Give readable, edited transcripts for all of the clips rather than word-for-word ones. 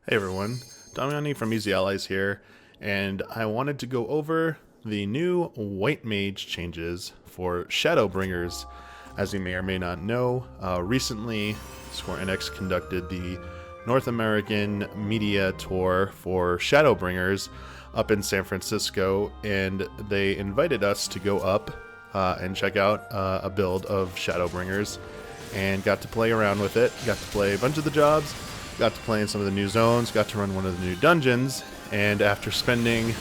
Hey everyone, Damiani from Easy Allies here, and I wanted to go over the new White Mage changes for Shadowbringers. As you may or may not know, recently Square Enix conducted the North American media tour for Shadowbringers up in San Francisco, and they invited us to go up and check out a build of Shadowbringers, and got to play around with it, got to play a bunch of the jobs, got to play in some of the new zones, got to run one of the new dungeons, and after spending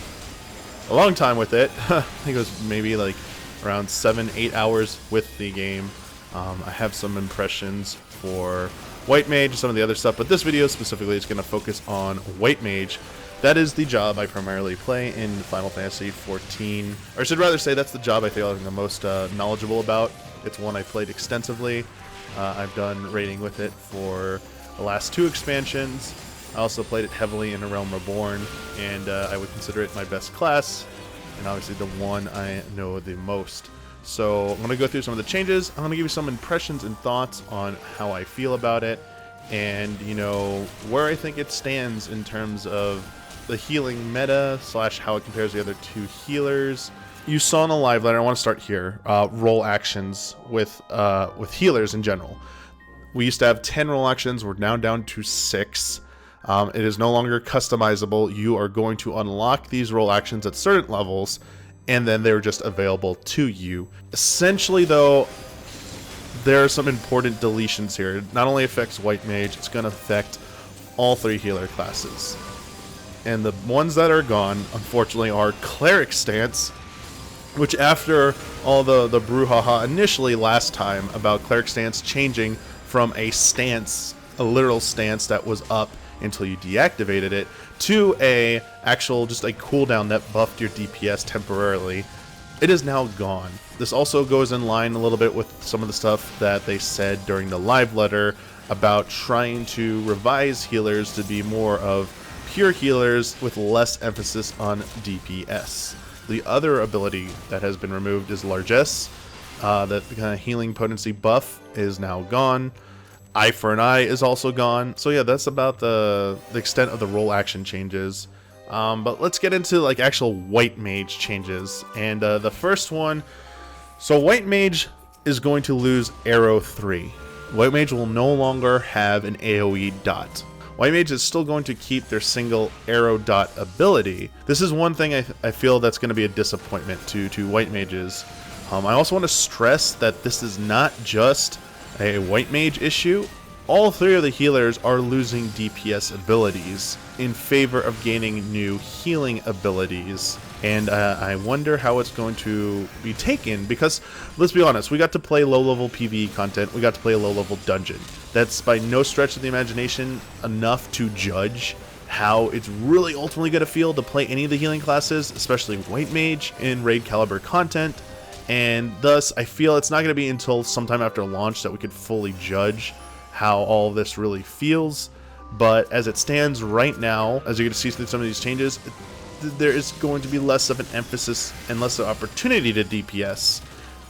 a long time with it, I think it was maybe like around 7-8 hours with the game, I have some impressions for White Mage and some of the other stuff, but this video specifically is going to focus on White Mage. That is the job I primarily play in Final Fantasy XIV, or I should rather say that's the job I feel I'm the most knowledgeable about. It's one I played extensively. I've done raiding with it for the last 2 expansions. I also played it heavily in A Realm Reborn, and I would consider it my best class, and obviously the one I know the most. So I'm going to go through some of the changes. I'm going to give you some impressions and thoughts on how I feel about it, and where I think it stands in terms of the healing meta / how it compares to the other 2 healers. You saw in the live letter, I want to start here, role actions with healers in general. We used to have 10 role actions, we're now down to 6. It is no longer customizable. You are going to unlock these role actions at certain levels, and then they're just available to you. Essentially, though, there are some important deletions here. It not only affects White Mage, it's going to affect all 3 healer classes. And the ones that are gone, unfortunately, are Cleric Stance, which after all the brouhaha initially last time about Cleric Stance changing from a literal stance that was up until you deactivated it, to just a cooldown that buffed your DPS temporarily, it is now gone. This also goes in line a little bit with some of the stuff that they said during the live letter about trying to revise healers to be more of pure healers with less emphasis on DPS. The other ability that has been removed is Largesse. That kind of healing potency buff is now gone. Eye for an Eye is also gone. So yeah, that's about the extent of the role action changes. But let's get into actual White Mage changes. And the first one, so White Mage is going to lose Arrow 3. White Mage will no longer have an AoE dot. White Mage is still going to keep their single arrow dot ability. This is one thing I feel that's going to be a disappointment to White Mages. I also want to stress that this is not just a White Mage issue. All 3 of the healers are losing DPS abilities in favor of gaining new healing abilities. And I wonder how it's going to be taken, because let's be honest, we got to play low-level PvE content, we got to play a low-level dungeon. That's by no stretch of the imagination enough to judge how it's really ultimately going to feel to play any of the healing classes, especially White Mage, in raid caliber content. And thus, I feel it's not going to be until sometime after launch that we could fully judge how all this really feels. But as it stands right now, as you're going to see through some of these changes, there is going to be less of an emphasis and less of opportunity to DPS,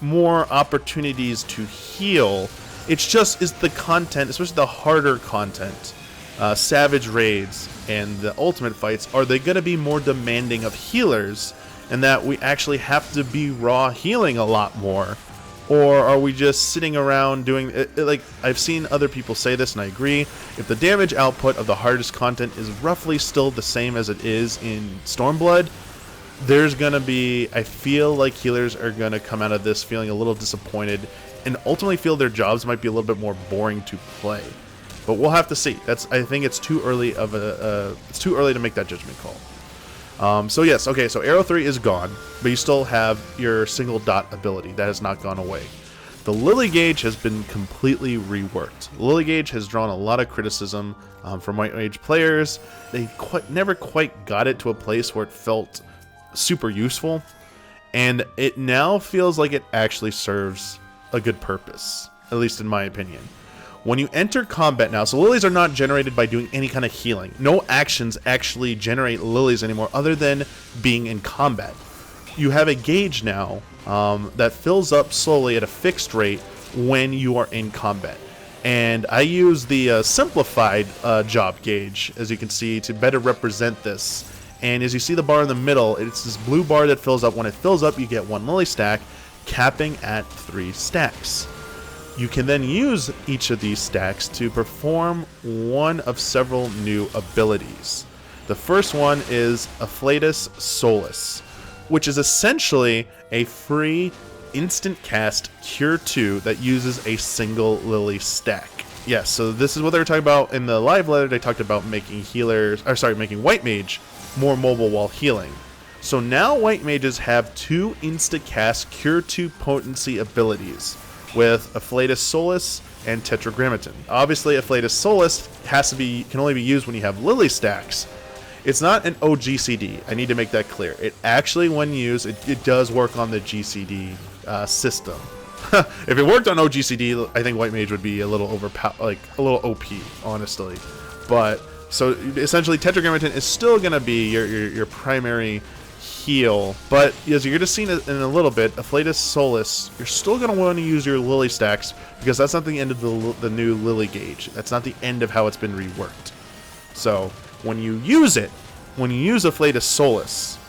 more opportunities to heal. It's just is the content, especially the harder content, Savage Raids and the Ultimate Fights, are they going to be more demanding of healers, and that we actually have to be raw healing a lot more? Or are we just sitting around doing it? I've seen other people say this, and I agree. If the damage output of the hardest content is roughly still the same as it is in Stormblood, there's going to be, I feel like healers are going to come out of this feeling a little disappointed and ultimately feel their jobs might be a little bit more boring to play. But we'll have to see. I think it's too early to make that judgment call. So yes, okay, so Arrow 3 is gone, but you still have your single dot ability. That has not gone away. The Lily Gauge has been completely reworked. Lily Gauge has drawn a lot of criticism from White Mage players. They never quite got it to a place where it felt super useful, and it now feels like it actually serves a good purpose, at least in my opinion. When you enter combat now, so lilies are not generated by doing any kind of healing. No actions actually generate lilies anymore other than being in combat. You have a gauge now that fills up slowly at a fixed rate when you are in combat. And I use the simplified job gauge, as you can see, to better represent this. And as you see the bar in the middle, it's this blue bar that fills up. When it fills up, you get 1 lily stack, capping at 3 stacks. You can then use each of these stacks to perform one of several new abilities. The first one is Afflatus Solus, which is essentially a free instant cast Cure 2 that uses a single lily stack. Yes, so this is what they were talking about in the live letter. They talked about making making White Mage more mobile while healing. So now White Mages have 2 insta-cast Cure 2 potency abilities with Afflatus Solus and Tetragrammaton. Obviously, Afflatus Solus can only be used when you have lily stacks. It's not an OGCD. I need to make that clear. It actually, when used, it does work on the GCD system. If it worked on OGCD, I think White Mage would be a little a little OP, honestly. But so essentially, Tetragrammaton is still gonna be your primary heal, but as you're gonna see in a little bit, Afflatus Solus, you're still gonna want to use your lily stacks because that's not the end of the new lily gauge. That's not the end of how it's been reworked. So when you use Afflatus Solus,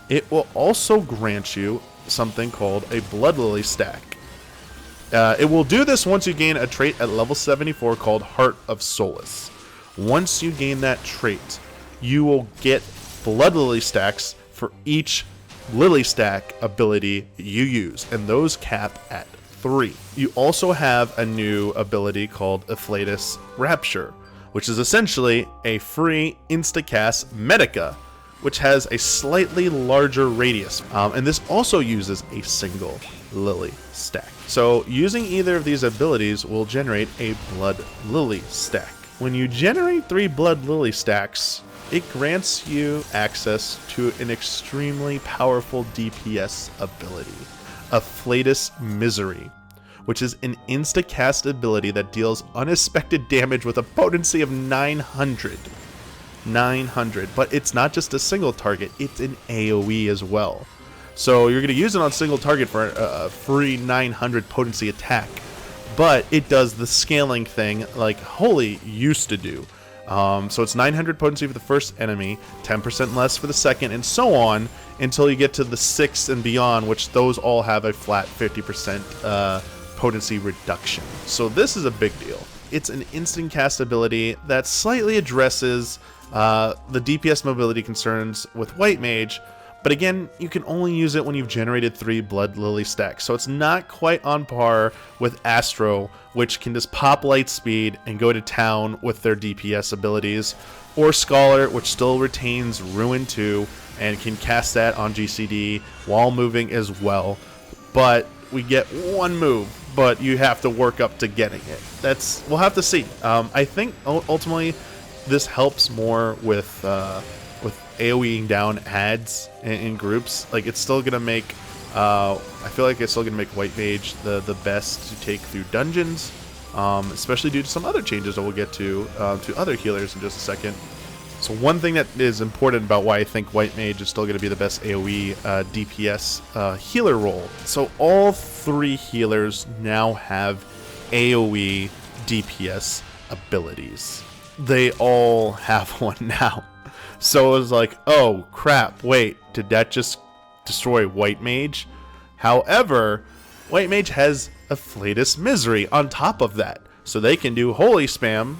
it will also grant you something called a Blood Lily stack. It will do this once you gain a trait at level 74 called Heart of Solus. Once you gain that trait, you will get Blood Lily stacks for each lily stack ability you use, and those cap at 3. You also have a new ability called Afflatus Rapture, which is essentially a free instacast Medica, which has a slightly larger radius, and this also uses a single lily stack. So using either of these abilities will generate a Blood Lily stack. When you generate 3 Blood Lily stacks, it grants you access to an extremely powerful DPS ability, Afflatus Misery, which is an insta-cast ability that deals unexpected damage with a potency of 900. 900, but it's not just a single target, it's an AoE as well. So you're going to use it on single target for a free 900 potency attack, but it does the scaling thing like Holy used to do. So it's 900 potency for the first enemy, 10% less for the second, and so on until you get to the 6th and beyond, which those all have a flat 50% potency reduction. So this is a big deal. It's an instant cast ability that slightly addresses the DPS mobility concerns with White Mage, but again, you can only use it when you've generated 3 Blood Lily stacks, so it's not quite on par with Astro, which can just pop light speed and go to town with their DPS abilities, or Scholar, which still retains Ruin 2 and can cast that on GCD while moving as well. But we get 1 move, but you have to work up to getting it. We'll have to see. I think ultimately this helps more with AoEing down ads in groups. Like, it's still gonna make I feel like it's still gonna make White Mage the best to take through dungeons, especially due to some other changes that we'll get to other healers in just a second. So one thing that is important about why I think White Mage is still going to be the best AoE DPS healer role. So all 3 healers now have AoE DPS abilities. They all have one now. So it was like, oh crap, wait, did that just destroy White Mage? However, White Mage has Afflatus Misery on top of that. So they can do Holy Spam,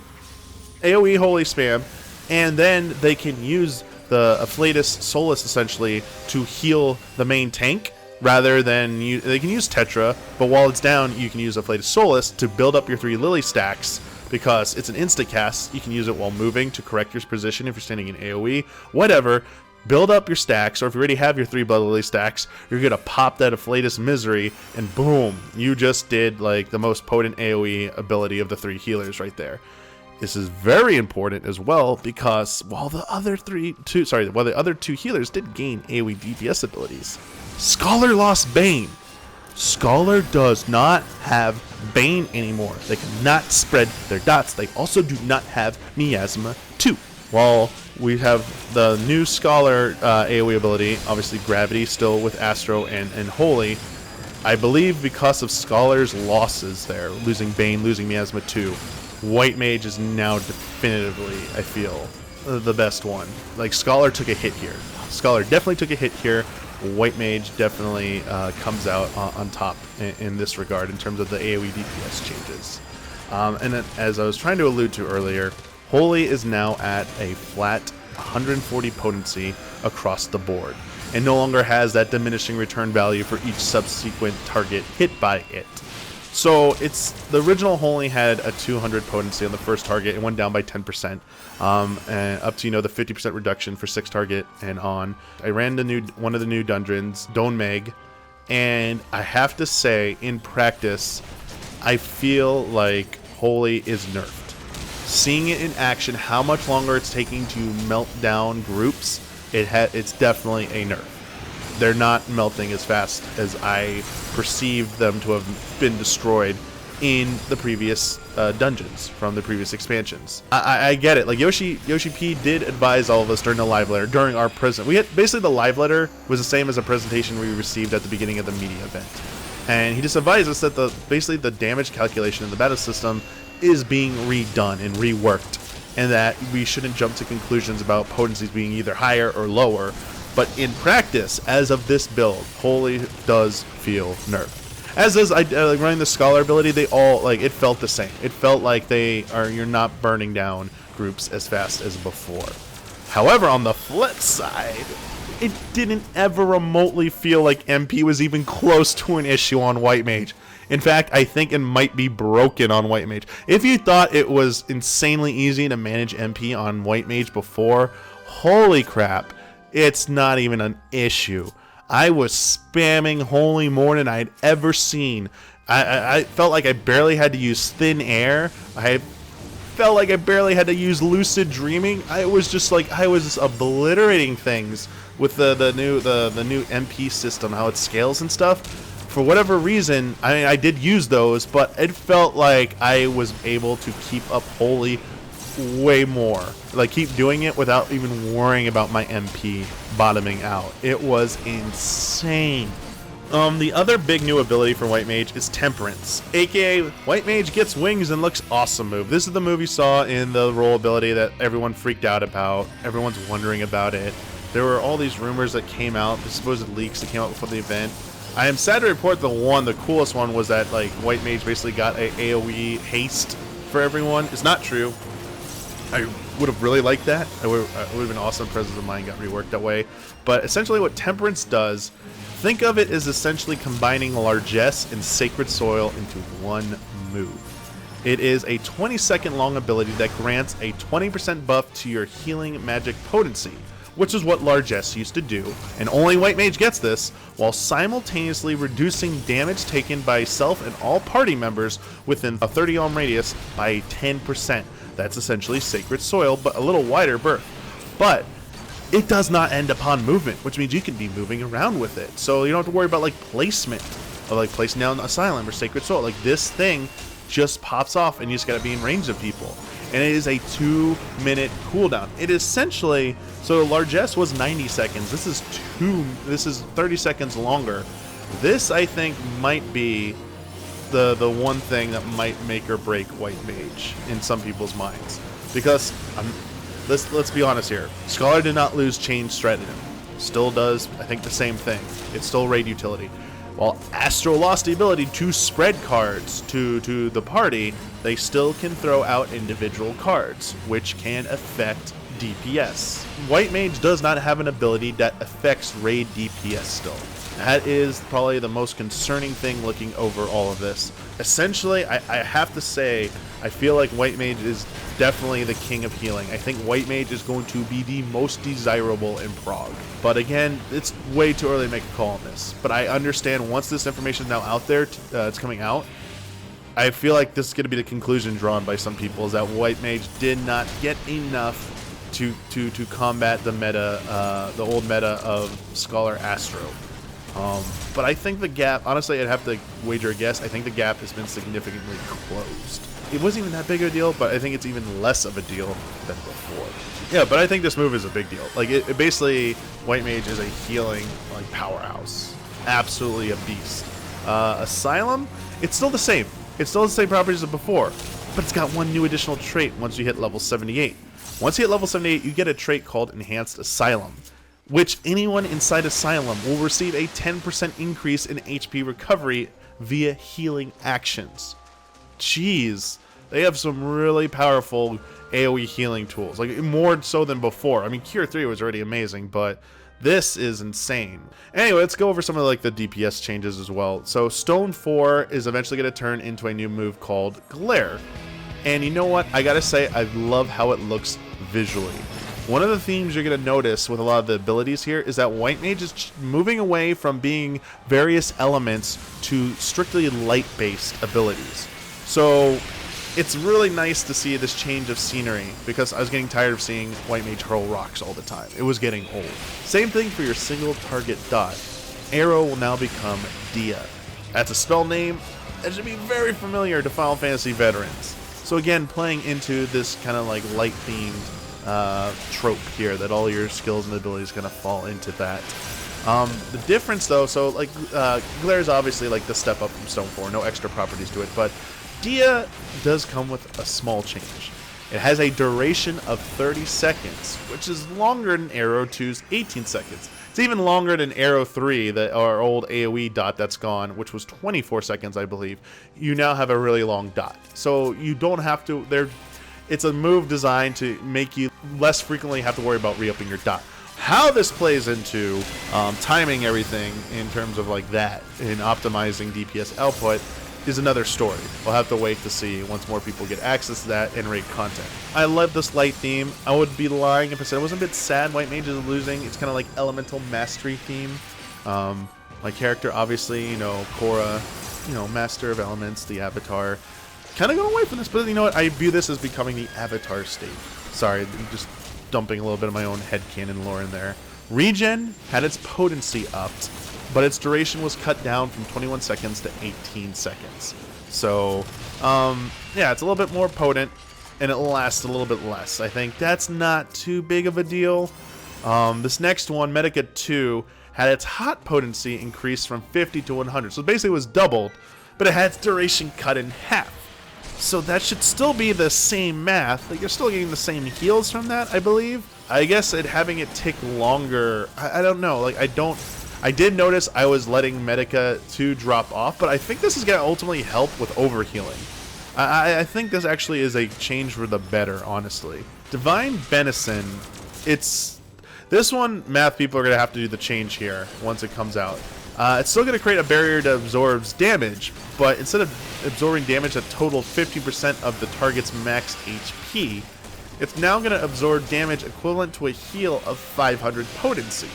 AoE Holy Spam, and then they can use the Afflatus Solus essentially to heal the main tank, rather than they can use Tetra, but while it's down, you can use Afflatus Solus to build up your 3 Lily stacks, because it's an insta-cast. You can use it while moving to correct your position if you're standing in AoE, whatever. Build up your stacks, or if you already have your 3 Blood Lily stacks, you're going to pop that Afflatus Misery, and boom, you just did like the most potent AoE ability of the 3 healers right there. This is very important as well, because while the other 2 healers did gain AoE DPS abilities, Scholar lost Bane. Scholar does not have Bane anymore. They cannot spread their dots. They also do not have Miasma 2. While we have the new Scholar AoE ability, obviously Gravity still with Astro and Holy, I believe because of Scholar's losses there, losing Bane, losing Miasma 2, White Mage is now definitively, I feel, the best one. Like, Scholar took a hit here. Scholar definitely took a hit here. White Mage definitely comes out on top in this regard in terms of the AoE DPS changes. And then, as I was trying to allude to earlier, Holy is now at a flat 140 potency across the board, and no longer has that diminishing return value for each subsequent target hit by it. So it's the original Holy had a 200 potency on the first target. It went down by 10%, and up to the 50% reduction for 6th target and on. I ran one of the new dungeons, Don Meg, and I have to say, in practice, I feel like Holy is nerfed. Seeing it in action, how much longer it's taking to melt down groups, it's definitely a nerf. They're not melting as fast as I perceived them to have been destroyed in the previous dungeons from the previous expansions. I get it. Like Yoshi P did advise all of us during the live letter, during our present. We had basically the live letter was the same as a presentation we received at the beginning of the media event, and he just advised us that basically the damage calculation in the battle system is being redone and reworked, and that we shouldn't jump to conclusions about potencies being either higher or lower. But in practice, as of this build, Holy does feel nerfed. As is running the Scholar ability, they all it felt the same. It felt like you're not burning down groups as fast as before. However, on the flip side, it didn't ever remotely feel like MP was even close to an issue on White Mage. In fact, I think it might be broken on White Mage. If you thought it was insanely easy to manage MP on White Mage before, holy crap, it's not even an issue. I was spamming Holy more than I'd ever seen. I felt like I barely had to use Thin Air. I felt like I barely had to use Lucid Dreaming. I was just obliterating things with the new MP system, how it scales and stuff. For whatever reason, I did use those, but it felt like I was able to keep up Holy way more. Keep doing it without even worrying about my MP bottoming out. It was insane. The other big new ability for White Mage is Temperance, aka White Mage gets wings and looks awesome move. This is the move you saw in the roll ability that everyone freaked out about. Everyone's wondering about it. There were all these rumors that came out, the supposed leaks that came out before the event. I am sad to report the coolest one was that White Mage basically got a AoE haste for everyone. It's not true. I would have really liked that. It would have been awesome. Presence of Mind got reworked that way. But essentially what Temperance does, think of it as essentially combining Largesse and Sacred Soil into one move. It is a 20-second long ability that grants a 20% buff to your healing magic potency, which is what Largesse used to do, and only White Mage gets this, while simultaneously reducing damage taken by self and all party members within a 30 ohm radius by 10%. That's essentially Sacred Soil, but a little wider berth. But it does not end upon movement, which means you can be moving around with it. So you don't have to worry about placement, of placing down Asylum or Sacred Soil. This thing just pops off and you just gotta be in range of people. And it is a 2-minute cooldown. It essentially, so Largesse was 90 seconds. This is 30 seconds longer. This, I think, might be the one thing that might make or break White Mage in some people's minds. Because, let's be honest here, Scholar did not lose Change Strategem. Still does, I think, the same thing. It's still raid utility. While Astro lost the ability to spread cards to the party, they still can throw out individual cards, which can affect DPS. White Mage does not have an ability that affects raid DPS still. That is probably the most concerning thing looking over all of this. Essentially, I have to say, I feel like White Mage is definitely the king of healing. I think White Mage is going to be the most desirable in Prague. But again, it's way too early to make a call on this. But I understand once this information is now out there, it's coming out, I feel like this is going to be the conclusion drawn by some people, is that White Mage did not get enough to combat the meta, the old meta of Scholar Astro. But I think the gap, honestly, I'd have to wager a guess, I think the gap has been significantly closed. It wasn't even that big of a deal, but I think it's even less of a deal than before. Yeah, but I think this move is a big deal. It basically, White Mage is a healing, powerhouse. Absolutely a beast. Asylum, it's still the same. It's still the same properties as before, but it's got one new additional trait once you hit level 78. Once you hit level 78, you get a trait called Enhanced Asylum, which anyone inside Asylum will receive a 10% increase in HP recovery via healing actions. Jeez, they have some really powerful AoE healing tools, like more so than before. I mean, Cure 3 was already amazing, but this is insane. Anyway, let's go over some of like the DPS changes as well. So Stone 4 is eventually going to turn into a new move called Glare. And you know what? I gotta say, I love how it looks visually. One of the themes you're going to notice with a lot of the abilities here is that White Mage is moving away from being various elements to strictly light-based abilities. So it's really nice to see this change of scenery, because I was getting tired of seeing White Mage hurl rocks all the time. It was getting old. Same thing for your single target dot. Arrow will now become Dia. That's a spell name that should be very familiar to Final Fantasy veterans. So again, playing into this kind of like light-themed trope here, that all your skills and abilities are going to fall into that. The difference though, so like Glare is obviously like the step up from Stone 4, no extra properties to it, but Dia does come with a small change. It has a duration of 30 seconds, which is longer than Arrow 2's 18 seconds. It's even longer than Arrow 3, our old AoE dot that's gone, which was 24 seconds, I believe. You now have a really long dot. So you don't have to, it's a move designed to make you less frequently have to worry about re-upping your dot. How this plays into timing everything in terms of like that and optimizing DPS output is another story. We'll have to wait to see once more people get access to that and raid content. I love this light theme. I would be lying if I said I wasn't a bit sad White Mage is losing. It's kind of like elemental mastery theme. My character, obviously, you know, Korra, you know, master of elements, the avatar. Kind of going away from this, but you know what? I view this as becoming the avatar state. Sorry, I'm just dumping a little bit of my own headcanon lore in there. Regen had its potency upped, but its duration was cut down from 21 seconds to 18 seconds. So, yeah, it's a little bit more potent, and it lasts a little bit less. I think that's not too big of a deal. This next one, Medica 2, had its hot potency increased from 50 to 100. So basically it was doubled, but it had its duration cut in half. So that should still be the same math. Like, you're still getting the same heals from that, I believe. I guess having it tick longer, I don't know. Like, I did notice I was letting Medica 2 drop off, but I think this is going to ultimately help with overhealing. I think this actually is a change for the better, honestly. Divine Benison, this one, math people are going to have to do the change here once it comes out. It's still going to create a barrier that absorbs damage, but instead of absorbing damage that totaled 50% of the target's max HP, it's now going to absorb damage equivalent to a heal of 500 potency.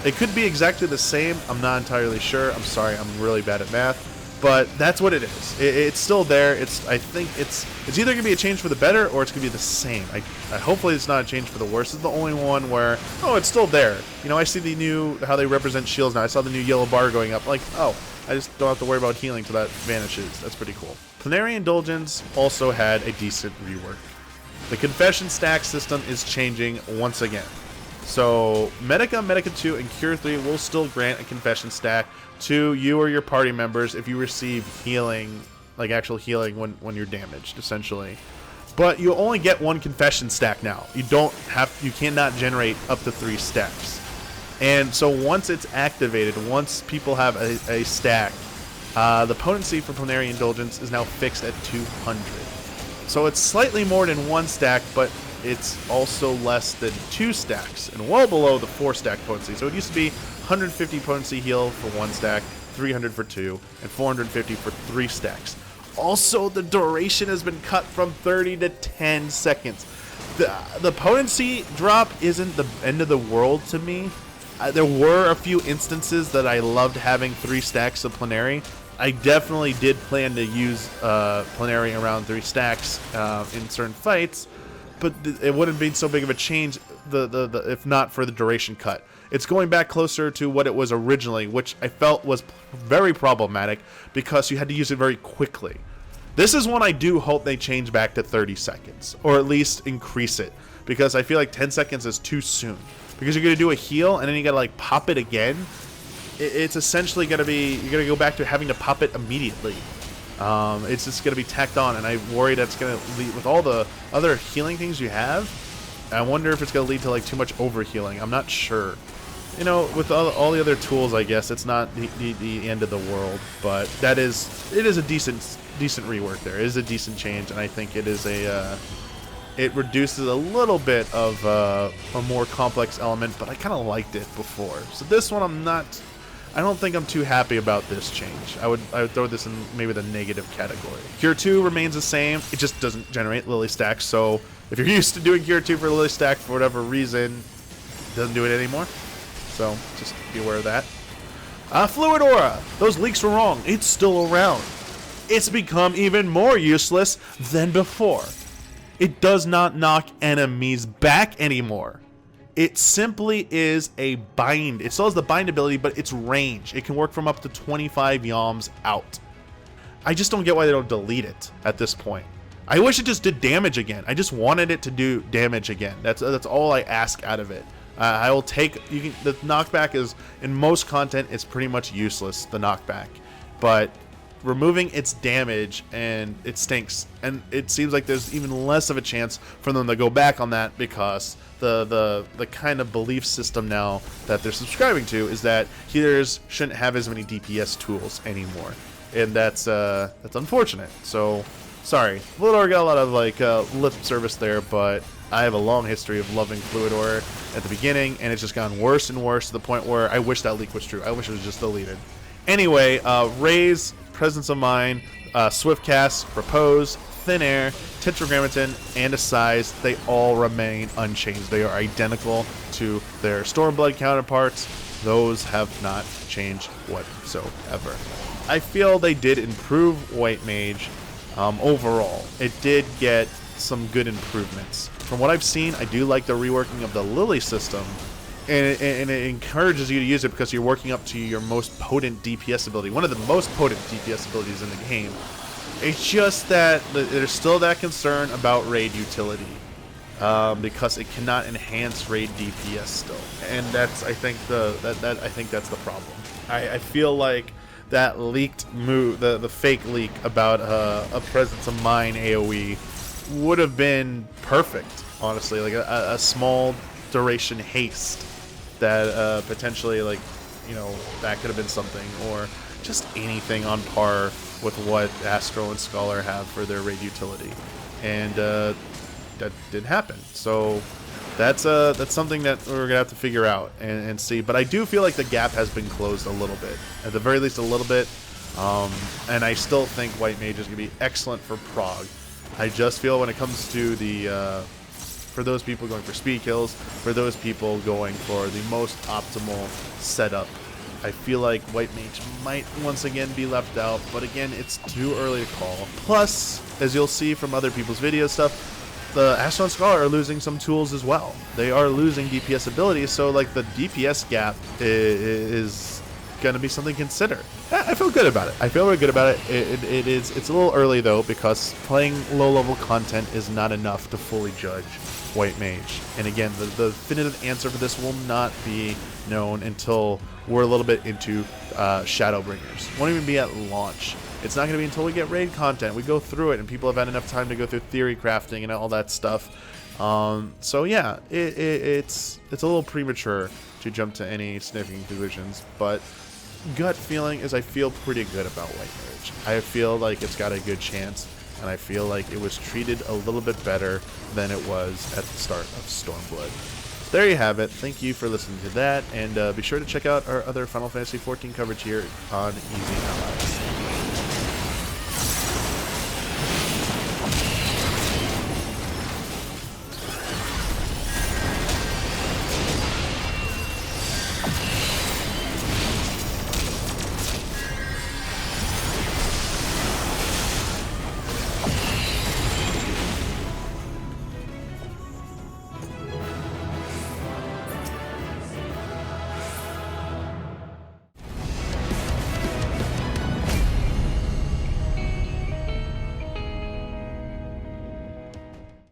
It could be exactly the same, I'm not entirely sure, I'm sorry, I'm really bad at math, but that's what it is. It's still there. I think it's either going to be a change for the better or it's going to be the same. Hopefully it's not a change for the worse. It's the only one where, oh, it's still there. You know, I see the new, how they represent shields now. I saw the new yellow bar going up. Like, oh, I just don't have to worry about healing till that vanishes. That's pretty cool. Plenary Indulgence also had a decent rework. The Confession stack system is changing once again. So Medica, Medica 2, and Cure 3 will still grant a Confession stack to you or your party members if you receive healing, like actual healing when you're damaged, essentially. But you only get one Confession stack now. You cannot generate up to 3 stacks. And so once it's activated, once people have a stack, the potency for Plenary Indulgence is now fixed at 200. So it's slightly more than 1 stack, but it's also less than 2 stacks and well below the 4 stack potency. So it used to be 150 potency heal for 1 stack, 300 for 2, and 450 for 3 stacks. Also, the duration has been cut from 30 to 10 seconds. The potency drop isn't the end of the world to me. There were a few instances that I loved having 3 stacks of Plenary. I definitely did plan to use Plenary around 3 stacks in certain fights, but it wouldn't be so big of a change if not for the duration cut. It's going back closer to what it was originally, which I felt was very problematic because you had to use it very quickly. This is one I do hope they change back to 30 seconds, or at least increase it, because I feel like 10 seconds is too soon. Because you're going to do a heal, and then you got to like pop it again. it's essentially going to be, you're going to go back to having to pop it immediately. It's just going to be tacked on, and I worry that's going to lead, with all the other healing things you have, I wonder if it's going to lead to like too much overhealing. I'm not sure. You know, with all the other tools, I guess it's not the end of the world, but it is a decent rework there. It is a decent change, and I think it is it reduces a little bit of a more complex element, but I kind of liked it before. So this one, I don't think I'm too happy about this change. I would throw this in maybe the negative category. Cure 2 remains the same. It just doesn't generate Lily stacks. So if you're used to doing Cure 2 for Lily stack for whatever reason, it doesn't do it anymore. So just be aware of that. Fluid Aura. Those leaks were wrong. It's still around. It's become even more useless than before. It does not knock enemies back anymore. It simply is a bind. It still has the bind ability, but it's range. It can work from up to 25 yalms out. I just don't get why they don't delete it at this point. I wish it just did damage again. I just wanted it to do damage again. That's all I ask out of it. I will take, the knockback is, in most content, it's pretty much useless, the knockback. But removing its damage, and it stinks. And it seems like there's even less of a chance for them to go back on that, because the kind of belief system now that they're subscribing to is that healers shouldn't have as many DPS tools anymore. And that's unfortunate. So, sorry. Fluid Aura got a lot of like lip service there, but I have a long history of loving Fluid Aura at the beginning, and it's just gotten worse and worse to the point where I wish that leak was true. I wish it was just deleted. Anyway, Raise, Presence of Mind, Swift Cast, Repose, Thin Air, Tetragrammaton, and Assize, they all remain unchanged. They are identical to their Stormblood counterparts. Those have not changed whatsoever. I feel they did improve White Mage overall. It did get some good improvements. From what I've seen, I do like the reworking of the Lily system, and it encourages you to use it because you're working up to your most potent DPS ability, one of the most potent DPS abilities in the game. It's just that there's still that concern about raid utility, because it cannot enhance raid DPS still, and that's I think that's the problem. I feel like that leaked move, the fake leak about a Presence of Mind AoE would have been perfect, honestly. Like a small duration haste that potentially, like, you know, that could have been something, or just anything on par with what Astro and Scholar have for their raid utility, and that didn't happen. So that's something that we're gonna have to figure out and see. But I do feel like the gap has been closed a little bit, at the very least a little bit, and I still think White Mage is gonna be excellent for prog. I just feel when it comes to the for those people going for speed kills, for those people going for the most optimal setup, I feel like White Mage might once again be left out, but again, it's too early to call. Plus, as you'll see from other people's video stuff, the Astro and Scholar are losing some tools as well. They are losing DPS abilities, so like the DPS gap is gonna be something to consider. I feel good about it. I feel really good about it. It's a little early though, because playing low-level content is not enough to fully judge White Mage. And again, the definitive answer for this will not be known until we're a little bit into Shadowbringers. Won't even be at launch. It's not going to be until we get raid content. We go through it, and people have had enough time to go through theory crafting and all that stuff. So yeah, it's a little premature to jump to any significant conclusions, but gut feeling is I feel pretty good about White Mage. I feel like it's got a good chance, and I feel like it was treated a little bit better than it was at the start of Stormblood. There you have it. Thank you for listening to that, and be sure to check out our other Final Fantasy XIV coverage here on Easy Allies.